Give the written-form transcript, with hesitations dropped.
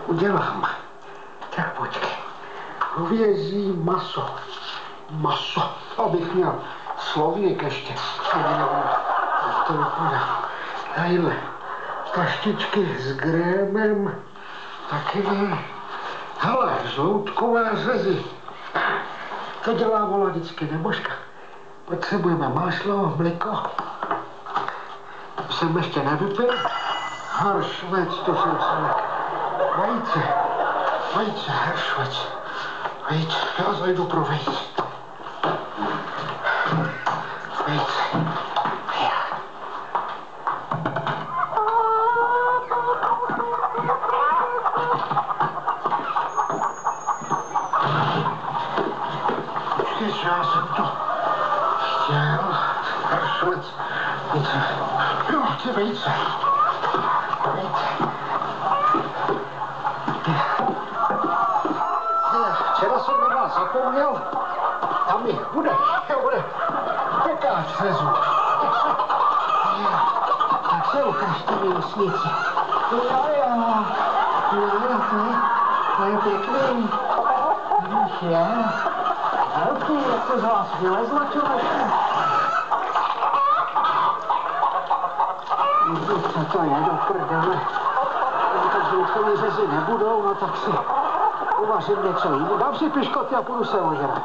udělám. Tak počkej. Hovězí maso. Maso. Abych měl slovík ještě. Jak to vypadá. Tadyhle. Taštičky s grémem. Taky ne. Hele, žloutkové řezy. To dělá vola vždycky nebožka. Potřebujeme máslo, mléko. Jsem ještě nevypil. Hršvec, to jsem se. Vejce, hršvec. Vejce, já zajdu pro vejce. Vejce. Já jsem to chtěl. Hršvec. Jo, ty vejce. Včera jsem na vás zapomněl. Tam mi bude pekáč řezu. Tak se ukažte mi osnici. Jo, to je pěkný. Víš, je. Velký, jak se z vás vylezla, člověče. Co to je do prdele? No, tak žloutkový řezy nebudou, no tak si uvařím něco jiného. Dám si piškoty a půjdu se ožrat.